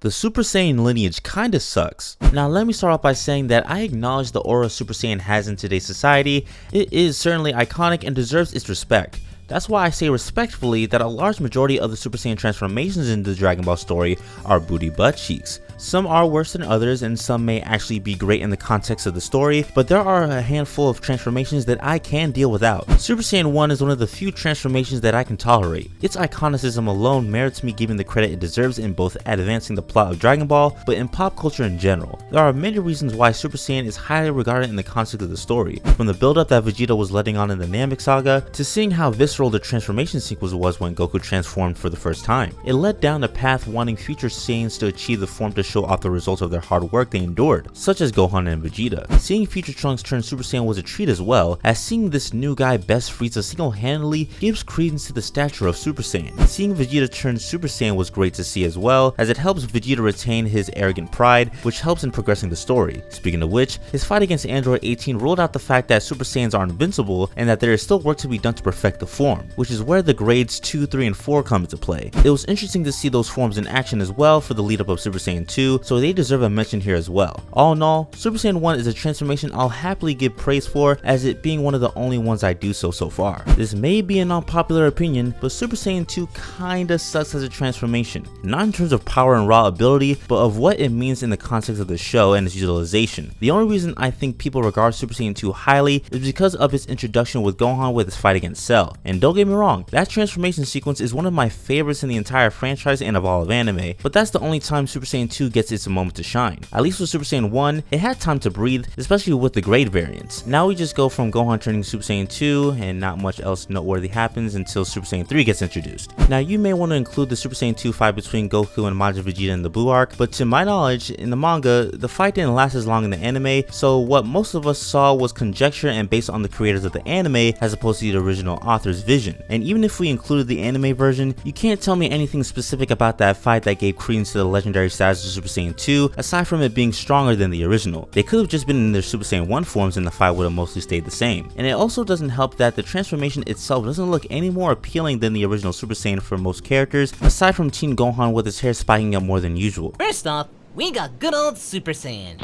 The Super Saiyan lineage kinda sucks. Now let me start off by saying that I acknowledge the aura Super Saiyan has in today's society. It is certainly iconic and deserves its respect. That's why I say respectfully that a large majority of the Super Saiyan transformations in the Dragon Ball story are booty butt cheeks. Some are worse than others and some may actually be great in the context of the story, but there are a handful of transformations that I can deal without. Super Saiyan 1 is one of the few transformations that I can tolerate. Its iconicism alone merits me giving the credit it deserves in both advancing the plot of Dragon Ball, but in pop culture in general. There are many reasons why Super Saiyan is highly regarded in the context of the story, from the build up that Vegeta was letting on in the Namek saga, to seeing how visceral the transformation sequence was when Goku transformed for the first time. It led down a path wanting future Saiyans to achieve the form to show off the results of their hard work they endured, such as Gohan and Vegeta. Seeing future Trunks turn Super Saiyan was a treat as well, as seeing this new guy best Frieza single-handedly gives credence to the stature of Super Saiyan. Seeing Vegeta turn Super Saiyan was great to see as well, as it helps Vegeta retain his arrogant pride, which helps in progressing the story. Speaking of which, his fight against Android 18 ruled out the fact that Super Saiyans are invincible and that there is still work to be done to perfect the form, which is where the grades 2, 3, and 4 come into play. It was interesting to see those forms in action as well for the lead up of Super Saiyan 2, so they deserve a mention here as well. All in all, Super Saiyan 1 is a transformation I'll happily give praise for, as it being one of the only ones I do so far. This may be an unpopular opinion, but Super Saiyan 2 kinda sucks as a transformation. Not in terms of power and raw ability, but of what it means in the context of the show and its utilization. The only reason I think people regard Super Saiyan 2 highly is because of its introduction with Gohan with his fight against Cell. And don't get me wrong, that transformation sequence is one of my favorites in the entire franchise and of all of anime, but that's the only time Super Saiyan 2 gets its moment to shine. At least with Super Saiyan 1, it had time to breathe, especially with the grade variants. Now we just go from Gohan turning Super Saiyan 2 and not much else noteworthy happens until Super Saiyan 3 gets introduced. Now you may want to include the Super Saiyan 2 fight between Goku and Majin Vegeta in the Blue arc, but to my knowledge, in the manga, the fight didn't last as long in the anime, so what most of us saw was conjecture and based on the creators of the anime as opposed to the original author's vision. And even if we included the anime version, you can't tell me anything specific about that fight that gave credence to the legendary status of Super Saiyan 2, aside from it being stronger than the original. They could have just been in their Super Saiyan 1 forms and the fight would have mostly stayed the same. And it also doesn't help that the transformation itself doesn't look any more appealing than the original Super Saiyan for most characters, aside from Teen Gohan with his hair spiking up more than usual. First off, we got good old Super Saiyan.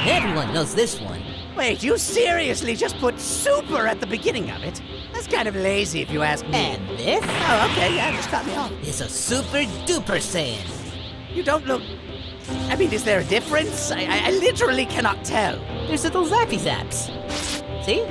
Everyone knows this one. Wait, you seriously just put super at the beginning of it? That's kind of lazy if you ask me. And this Oh, okay, yeah, just cut me off. is a Super Duper Saiyan. You don't look... I mean, is there a difference? I literally cannot tell. There's little zappy zaps. See?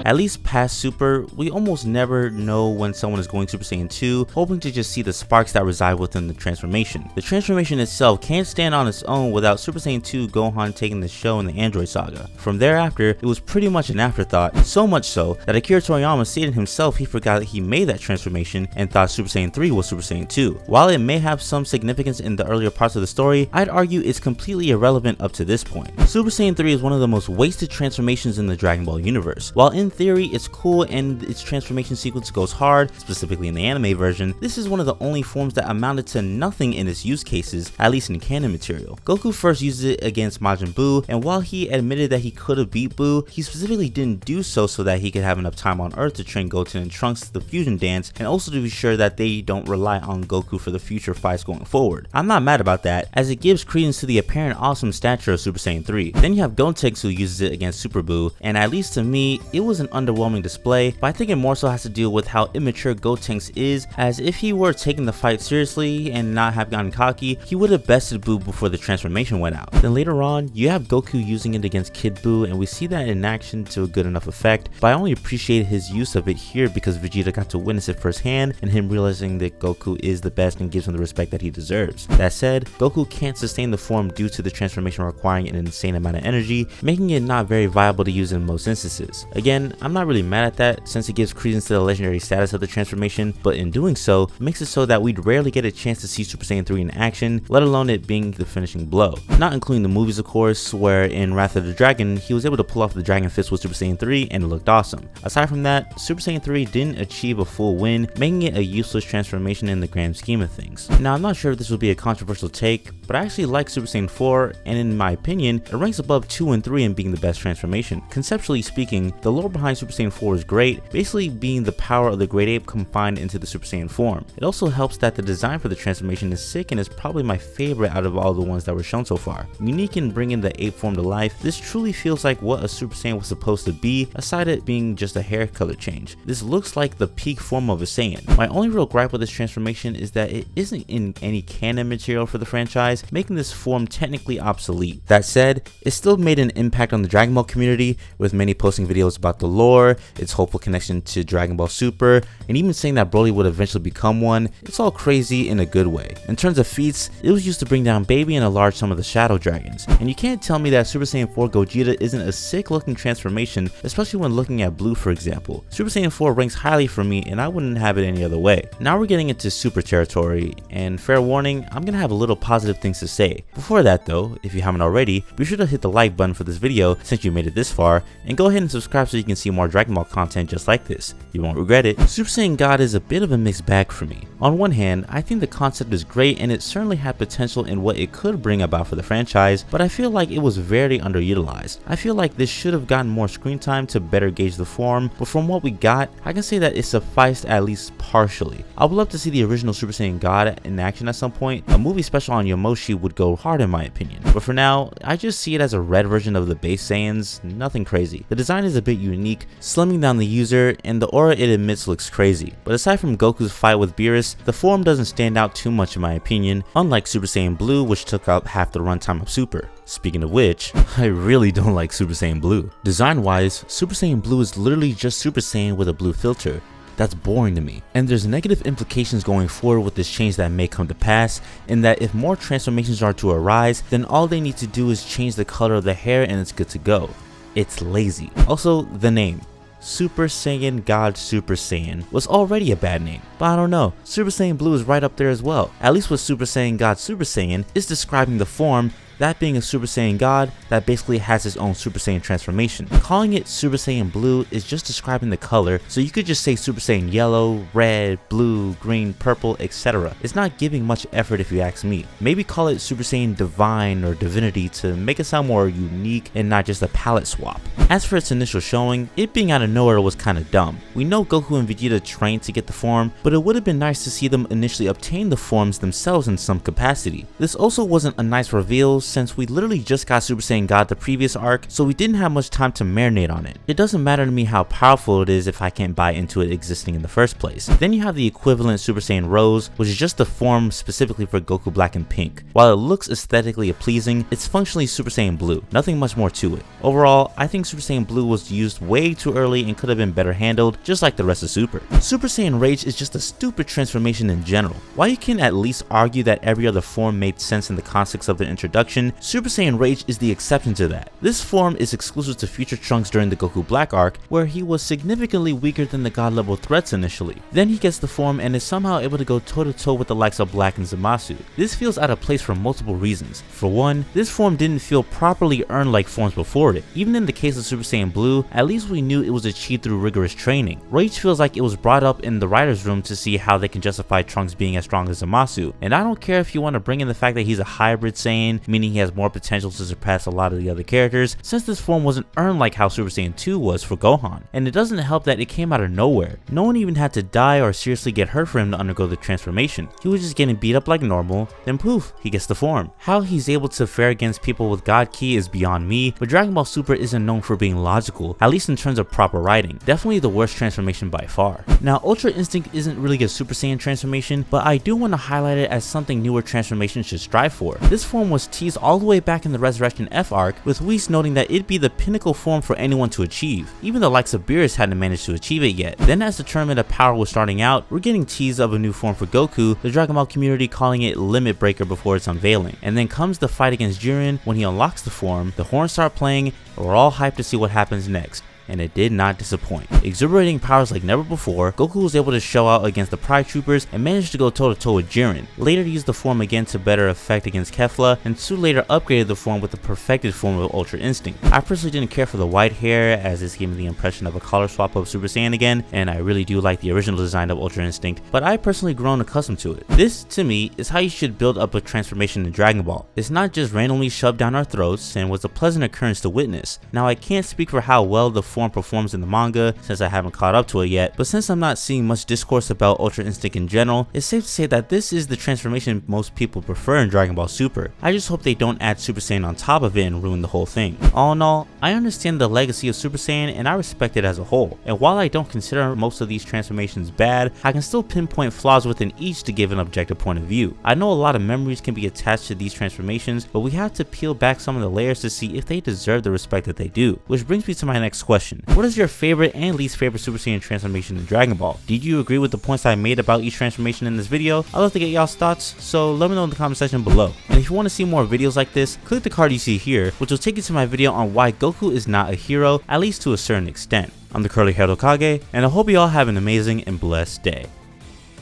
At least past Super, we almost never know when someone is going Super Saiyan 2, hoping to just see the sparks that reside within the transformation. The transformation itself can't stand on its own without Super Saiyan 2 Gohan taking the show in the Android saga. From thereafter, it was pretty much an afterthought, so much so that Akira Toriyama stated himself he forgot that he made that transformation and thought Super Saiyan 3 was Super Saiyan 2. While it may have some significance in the earlier parts of the story, I'd argue it's completely irrelevant up to this point. Super Saiyan 3 is one of the most wasted transformations in the Dragon Ball universe. While in theory it's cool and its transformation sequence goes hard, specifically in the anime version, this is one of the only forms that amounted to nothing in its use cases, at least in canon material. Goku first used it against Majin Buu, and while he admitted that he could have beat Buu, he specifically didn't do so that he could have enough time on Earth to train Goten and Trunks to the fusion dance, and also to be sure that they don't rely on Goku for the future fights going forward. I'm not mad about that, as it gives credence to the apparent awesome stature of Super Saiyan 3. Then you have Gotenks who uses it against Super Buu, and at least to me, it was an underwhelming display, but I think it more so has to deal with how immature Gotenks is, as if he were taking the fight seriously and not have gotten cocky, he would have bested Buu before the transformation went out. Then later on, you have Goku using it against Kid Buu, and we see that in action to a good enough effect, but I only appreciate his use of it here because Vegeta got to witness it firsthand and him realizing that Goku is the best and gives him the respect that he deserves. That said, Goku can't sustain the form due to the transformation requiring an insane amount of energy, making it not very viable to use in most instances. Again, I'm not really mad at that since it gives credence to the legendary status of the transformation, but in doing so, makes it so that we'd rarely get a chance to see Super Saiyan 3 in action, let alone it being the finishing blow. Not including the movies of course, where in Wrath of the Dragon, he was able to pull off the Dragon Fist with Super Saiyan 3 and it looked awesome. Aside from that, Super Saiyan 3 didn't achieve a full win, making it a useless transformation in the grand scheme of things. Now I'm not sure if this would be a controversial take, but I actually like Super Saiyan 4, and in my opinion, it ranks above 2 and 3 in being the best transformation. Conceptually speaking, the lore behind behind Super Saiyan 4 is great, basically being the power of the great ape combined into the Super Saiyan form. It also helps that the design for the transformation is sick and is probably my favorite out of all the ones that were shown so far. Unique in bringing the ape form to life, this truly feels like what a Super Saiyan was supposed to be, aside it being just a hair color change. This looks like the peak form of a Saiyan. My only real gripe with this transformation is that it isn't in any canon material for the franchise, making this form technically obsolete. That said, it still made an impact on the Dragon Ball community, with many posting videos about the lore, its hopeful connection to Dragon Ball Super, and even saying that Broly would eventually become one. It's all crazy in a good way. In terms of feats, it was used to bring down Baby and enlarge some of the Shadow Dragons, and you can't tell me that Super Saiyan 4 Gogeta isn't a sick looking transformation, especially when looking at Blue for example. Super Saiyan 4 ranks highly for me and I wouldn't have it any other way. Now we're getting into Super territory, and fair warning, I'm gonna have a little positive things to say. Before that though, if you haven't already, be sure to hit the like button for this video since you made it this far, and go ahead and subscribe so you can see more Dragon Ball content just like this. You won't regret it. Super Saiyan God is a bit of a mixed bag for me. On one hand, I think the concept is great and it certainly had potential in what it could bring about for the franchise, but I feel like it was very underutilized. I feel like this should have gotten more screen time to better gauge the form, but from what we got, I can say that it sufficed at least partially. I would love to see the original Super Saiyan God in action at some point. A movie special on Yomoshi would go hard in my opinion, but for now, I just see it as a red version of the base Saiyans, nothing crazy. The design is a bit unique, slimming down the user, and the aura it emits looks crazy, but aside from Goku's fight with Beerus, the form doesn't stand out too much in my opinion, unlike Super Saiyan Blue, which took up half the runtime of Super. Speaking of which, I really don't like Super Saiyan Blue. Design wise, Super Saiyan Blue is literally just Super Saiyan with a blue filter. That's boring to me, and there's negative implications going forward with this change that may come to pass, in that if more transformations are to arise, then all they need to do is change the color of the hair and it's good to go. It's lazy. Also, the name. Super Saiyan God Super Saiyan was already a bad name, but I don't know, Super Saiyan Blue is right up there as well. At least with Super Saiyan God Super Saiyan is describing the form, that being a Super Saiyan God that basically has its own Super Saiyan transformation. Calling it Super Saiyan Blue is just describing the color, so you could just say Super Saiyan Yellow, Red, Blue, Green, Purple, etc. It's not giving much effort if you ask me. Maybe call it Super Saiyan Divine or Divinity to make it sound more unique and not just a palette swap. As for its initial showing, it being out of nowhere was kinda dumb. We know Goku and Vegeta trained to get the form, but it would have been nice to see them initially obtain the forms themselves in some capacity. This also wasn't a nice reveal, since we literally just got Super Saiyan God the previous arc, so we didn't have much time to marinate on it. It doesn't matter to me how powerful it is if I can't buy into it existing in the first place. Then you have the equivalent Super Saiyan Rose, which is just the form specifically for Goku Black and Pink. While it looks aesthetically pleasing, it's functionally Super Saiyan Blue, nothing much more to it. Overall, I think Super Saiyan Blue was used way too early and could have been better handled, just like the rest of Super. Super Saiyan Rage is just a stupid transformation in general. While you can at least argue that every other form made sense in the context of the introduction, Super Saiyan Rage is the exception to that. This form is exclusive to future Trunks during the Goku Black arc, where he was significantly weaker than the god level threats initially. Then he gets the form and is somehow able to go toe to toe with the likes of Black and Zamasu. This feels out of place for multiple reasons. For one, this form didn't feel properly earned like forms before it. Even in the case of Super Saiyan Blue, at least we knew it was achieved through rigorous training. Rage feels like it was brought up in the writer's room to see how they can justify Trunks being as strong as Zamasu, and I don't care if you want to bring in the fact that he's a hybrid Saiyan, meaning he has more potential to surpass a lot of the other characters, since this form wasn't earned like how Super Saiyan 2 was for Gohan. And it doesn't help that it came out of nowhere. No one even had to die or seriously get hurt for him to undergo the transformation. He was just getting beat up like normal, then poof, he gets the form. How he's able to fare against people with God Ki is beyond me, but Dragon Ball Super isn't known for being logical, at least in terms of proper writing. Definitely the worst transformation by far. Now, Ultra Instinct isn't really a Super Saiyan transformation, but I do want to highlight it as something newer transformations should strive for. This form was teased all the way back in the Resurrection F arc, with Whis noting that it'd be the pinnacle form for anyone to achieve. Even the likes of Beerus hadn't managed to achieve it yet. Then as the Tournament of Power was starting out, we're getting teased of a new form for Goku, the Dragon Ball community calling it Limit Breaker before its unveiling. And then comes the fight against Jiren. When he unlocks the form, the horns start playing, and we're all hyped to see what happens next. And it did not disappoint. Exuberating powers like never before, Goku was able to show out against the Pride Troopers and managed to go toe to toe with Jiren. Later used the form again to better effect against Kefla, and Su later upgraded the form with the perfected form of Ultra Instinct. I personally didn't care for the white hair, as this gave me the impression of a color swap of Super Saiyan again, and I really do like the original design of Ultra Instinct, but I personally grown accustomed to it. This, to me, is how you should build up a transformation in Dragon Ball. It's not just randomly shoved down our throats, and was a pleasant occurrence to witness. Now I can't speak for how well the form performs in the manga, since I haven't caught up to it yet, but since I'm not seeing much discourse about Ultra Instinct in general, it's safe to say that this is the transformation most people prefer in Dragon Ball Super. I just hope they don't add Super Saiyan on top of it and ruin the whole thing. All in all, I understand the legacy of Super Saiyan and I respect it as a whole, and while I don't consider most of these transformations bad, I can still pinpoint flaws within each to give an objective point of view. I know a lot of memories can be attached to these transformations, but we have to peel back some of the layers to see if they deserve the respect that they do. Which brings me to my next question. What is your favorite and least favorite Super Saiyan transformation in Dragon Ball? Did you agree with the points I made about each transformation in this video? I'd love to get y'all's thoughts, so let me know in the comment section below. And if you want to see more videos like this, click the card you see here, which will take you to my video on why Goku is not a hero, at least to a certain extent. I'm the Curly Haired Hokage, and I hope you all have an amazing and blessed day.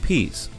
Peace.